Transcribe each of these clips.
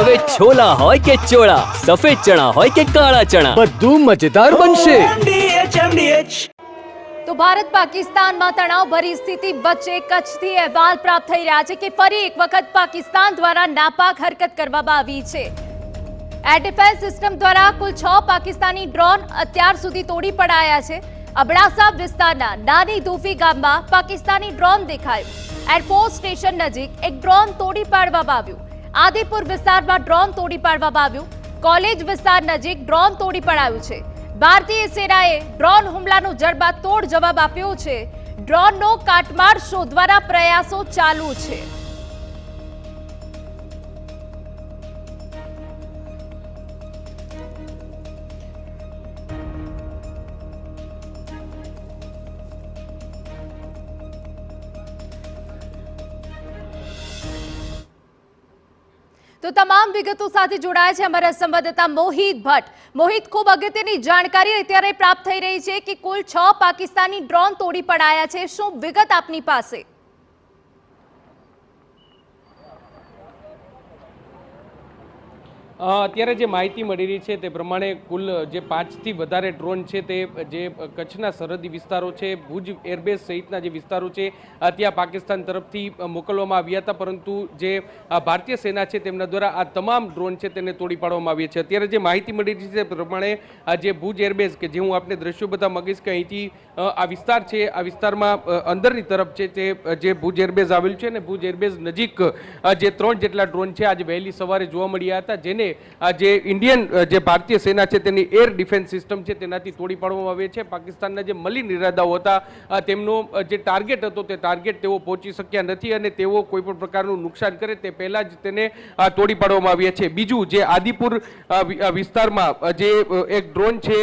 હવે છોલા હોય કે ચોળા, સફેદ ચણા હોય કે કાળા ચણા, બધું મજેદાર બનશે। તો ભારત પાકિસ્તાનમાં તણાવભરી સ્થિતિ વચ્ચે કચ્છથી અહેવાલ પ્રાપ્ત થઈ રહ્યા છે કે ફરી એક વખત પાકિસ્તાન દ્વારા નાપાક હરકત કરવામાં આવી છે। એર ડિફેન્સ સિસ્ટમ દ્વારા કુલ 6 પાકિસ્તાની ડ્રોન અત્યાર સુધી તોડી પડાયા છે। અબડાસા વિસ્તારના નાની દૂફી ગામમાં પાકિસ્તાની ડ્રોન દેખાયું। એરફોર્સ સ્ટેશન નજીક એક ડ્રોન તોડી પાડવામાં આવ્યું। આદિપુર વિસ્તારમાં ડ્રોન તોડી પાડવામાં આવ્યું। કોલેજ વિસ્તાર નજીક ડ્રોન તોડી પડાયું છે। ભારતીય સેનાએ ડ્રોન હુમલાનો જડબાતોડ જવાબ આપ્યો છે। ડ્રોનનો કાટમાળ શોધવાના પ્રયાસો ચાલુ છે। તો તમામ વિગતો સાથે જોડાયા છે અમારા સંવાદદાતા મોહિત ભટ્ટ। મોહિત, ખૂબ અગત્યની જાણકારી અત્યારે પ્રાપ્ત થઈ રહી છે કે કુલ 6 પાકિસ્તાની ડ્રોન તોડી પડાયા છે। શું વિગત આપની પાસે? અત્યારે જે માહિતી મળી રહી છે તે પ્રમાણે કુલ જે 5 થી વધારે ડ્રોન છે તે જે કચ્છના સરહદી વિસ્તારો છે, ભુજ એરબેઝ સહિતના જે વિસ્તારો છે ત્યાં પાકિસ્તાન તરફથી મોકલવામાં આવ્યા હતા, પરંતુ જે ભારતીય સેના છે તેમના દ્વારા આ તમામ ડ્રોન છે તેને તોડી પાડવામાં આવ્યા છે। અત્યારે જે માહિતી મળી રહી છે તે પ્રમાણે જે ભુજ એરબેઝ કે જે હું આપને દ્રશ્યો બધા માંગીશ કે અહીંથી આ વિસ્તાર છે, આ વિસ્તારમાં અંદરની તરફ છે તે જે ભુજ એરબેઝ આવેલું છે અને ભુજ એરબેઝ નજીક જે 3 જેટલા ડ્રોન છે આજે વહેલી સવારે જોવા મળ્યા હતા, જેને જે ઇન્ડિયન જે ભારતીય સેના છે તેની એર ડિફેન્સ સિસ્ટમ છે તેનાથી તોડી પાડવામાં આવે છે। પાકિસ્તાનના જે મલિન ઇરાદાઓ હતા તેમનો જે ટાર્ગેટ હતો તે ટાર્ગેટ તેઓ પહોંચી શક્યા નથી અને તેઓ કોઈ પણ પ્રકારનું નુકસાન કરે તે પહેલા જ તેને તોડી પાડવામાં આવ્યા છે। બીજું, જે આદિપુર વિસ્તારમાં જે એક ડ્રોન છે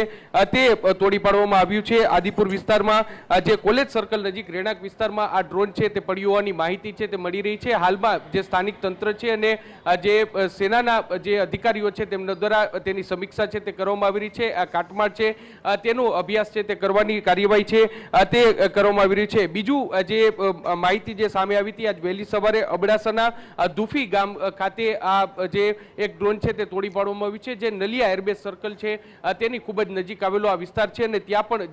તે તોડી પાડવામાં આવ્યું છે। આદિપુર વિસ્તારમાં જે કોલેજ સર્કલ નજીક રહેણાંક વિસ્તારમાં આ ડ્રોન છે તે પડ્યું હોવાની માહિતી છે તે મળી રહી છે। હાલમાં જે સ્થાનિક તંત્ર છે અને જે સેનાના જે અધિકારીઓ છે તેમના દ્વારા તેની સમીક્ષા છે તે કરવામાં આવી રહી છે। આ કાટમાળ છે તેનો અભ્યાસ છે તે કરવાની કાર્યવાહી છે તે કરવામાં આવી રહી છે। બીજું, જે માહિતી જે સામે આવી હતી આજ વહેલી સવારે અબડાસાના દુફી ગામ ખાતે આ જે એક ડ્રોન છે તે તોડી પાડવામાં આવ્યું છે, જે નલિયા એરબેઝ સર્કલ છે તેની ખૂબ જ નજીક આવેલો આ વિસ્તાર છે અને ત્યાં પણ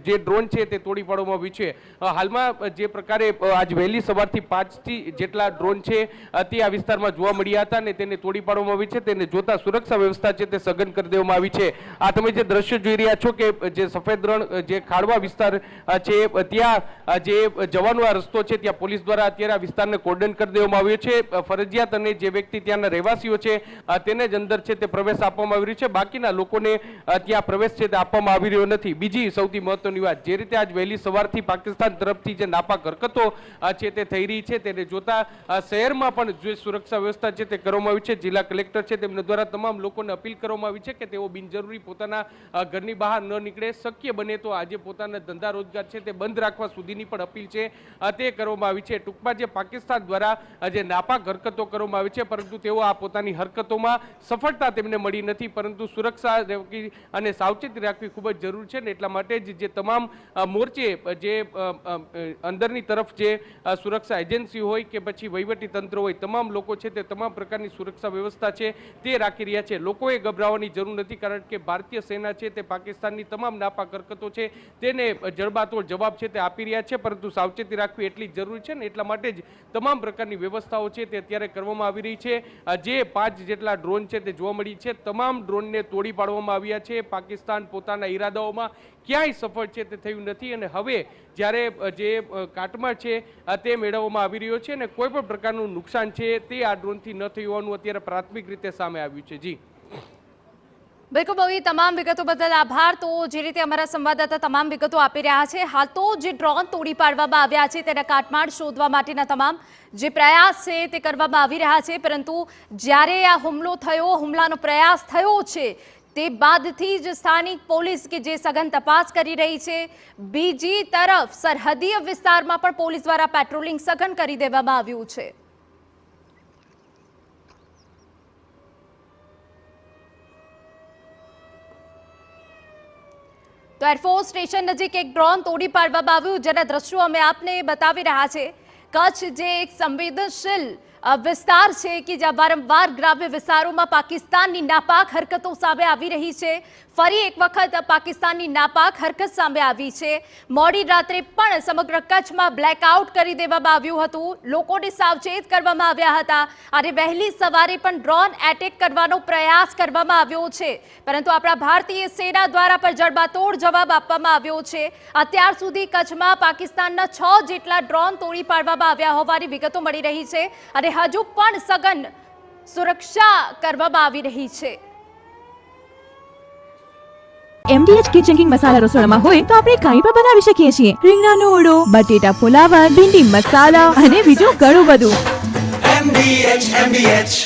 જે ડ્રોન છે તે તોડી પાડવામાં આવ્યું છે। હાલમાં જે પ્રકારે આજ વહેલી સવારથી 5 થી જેટલા ડ્રોન છે તે આ વિસ્તારમાં જોવા મળ્યા હતા અને તેને તોડી પાડવામાં આવી છે। તેને જોતા સુરક્ષા વ્યવસ્થા છે તે સઘન કરી દેવામાં આવી છે। આ તમે જે દ્રશ્ય જોઈ રહ્યા છો કે જે સફેદ રણ જે ખાડવા વિસ્તાર છે ત્યાં જે જવાનો આ રસ્તો છે ત્યાં પોલીસ દ્વારા અત્યારે આ વિસ્તારને કોર્ડન કરી દેવામાં આવ્યો છે। ફરજિયાત અને જે વ્યક્તિ ત્યાંના રહેવાસીઓ છે તેને જ અંદર છે તે પ્રવેશ આપવામાં આવી રહ્યો છે, બાકીના લોકોને ત્યાં પ્રવેશ છે તે આપવામાં આવી રહ્યો નથી। બીજી સૌથી મહત્વની વાત, જે રીતે આજ વહેલી સવારથી પાકિસ્તાન તરફથી જે નાપાક હરકતો છે તે થઈ રહી છે તેને જોતા શહેરમાં પણ જે સુરક્ષા વ્યવસ્થા છે તે કરવામાં આવી છે। જિલ્લા કલેક્ટર છે તેમના દ્વારા તમામ લોકોને અપીલ કરવામાં આવી છે કે તેઓ બિનજરૂરી પોતાના ઘરની બહાર ન નીકળે, શક્ય બને તો આજે પોતાના ધંધા રોજગાર છે તે બંધ રાખવા સુધીની પણ અપીલ છે તે કરવામાં આવી છે। ટૂંકમાં જે પાકિસ્તાન દ્વારા જે નાપાક હરકતો કરવામાં આવી છે, પરંતુ તેઓ આ પોતાની હરકતોમાં સફળતા તેમને મળી નથી, પરંતુ સુરક્ષા રાખવી અને સાવચેતી રાખવી ખૂબ જ જરૂરી છે ને એટલા માટે જ જે તમામ મોરચે જે અંદરની તરફ જે સુરક્ષા એજન્સી હોય કે પછી વહીવટી તંત્ર હોય, તમામ લોકો છે તે તમામ પ્રકારની સુરક્ષા વ્યવસ્થા છે તે રાખી રહ્યા છે। લોકોએ ગભરાવાની જરૂર નથી, કારણ કે ભારતીય સેના છે તે પાકિસ્તાનની તમામ નાપાક હરકતો છે તેને જડબાતોડ જવાબ છે તે આપી રહ્યા છે, પરંતુ સાવચેતી રાખવી એટલી જરૂરી છે ને એટલા માટે જ તમામ પ્રકારની વ્યવસ્થાઓ છે તે અત્યારે કરવામાં આવી રહી છે। જે 5 જેટલા ડ્રોન છે તે જોવા મળી છે, તમામ ડ્રોનને તોડી પાડવામાં આવ્યા છે। પાકિસ્તાન પોતાના ઈરાદાઓમાં ક્યાંય સફળ છે તે થયું નથી અને હવે જ્યારે જે કાટમાળ છે તે મેળવવામાં આવી રહ્યો છે અને કોઈ પણ પ્રકારનું નુકસાન છે તે આ ડ્રોનથી ન થયું હોવાનું અત્યારે પ્રાથમિક રીતે સામે આવ્યું છે। જી બિલકુલ મોહિત, તમામ વિગતો બદલ આભાર। તો જે રીતે અમારા સંવાદદાતા તમામ વિગતો આપી રહ્યા છે, હાલ તો જે ડ્રોન તોડી પાડવામાં આવ્યા છે તેના કાટમાળ શોધવા માટેના તમામ જે પ્રયાસ છે તે કરવામાં આવી રહ્યા છે, પરંતુ જ્યારે આ હુમલો થયો, હુમલાનો પ્રયાસ થયો છે તે બાદથી જ સ્થાનિક પોલીસ કે જે સઘન તપાસ કરી રહી છે, બીજી તરફ સરહદીય વિસ્તારમાં પણ પોલીસ દ્વારા પેટ્રોલિંગ સઘન કરી દેવામાં આવ્યું છે। તો એરફોર્સ સ્ટેશન નજીક એક ડ્રોન તોડી પાડવામાં આવ્યું, જેના દ્રશ્યો અમે આપને બતાવી રહ્યા છે। કચ્છ જે એક સંવેદનશીલ વિસ્તાર છે કે જ્યાં વારંવાર ગ્રામ્ય વિસ્તારોમાં પાકિસ્તાનની નાપાક હરકતો સામે આવી રહી છે. ફરી એક વખત પાકિસ્તાનની નાપાક હરકત સામે આવી છે. મોડી રાત્રે પણ સમગ્ર કચ્છમાં બ્લેકઆઉટ કરી દેવામાં આવ્યું હતું. લોકોને સાવચેત કરવામાં આવ્યા હતા અને વહેલી સવારે પણ ડ્રોન એટેક કરવાનો પ્રયાસ કરવામાં આવ્યો છે, પરંતુ આપણા ભારતીય સેના દ્વારા પણ જડબાતોડ જવાબ આપવામાં આવ્યો છે. અત્યાર સુધી કચ્છમાં પાકિસ્તાનના 6 જેટલા ડ્રોન તોડી પાડવામાં આવ્યા હોવાની વિગતો મળી રહી છે અને હજુ પણ સઘન સુરક્ષા કરવામાં આવી રહી છે. MDH કિચન કિંગ મસાલા રસોડામાં હોય તો આપણે કાંઈ પણ બનાવી શકીએ છીએ. રીંગણાનો ઓળો, બટેટા ફુલાવર, ભીંડી મસાલા અને બીજું ઘણું બધું. MDH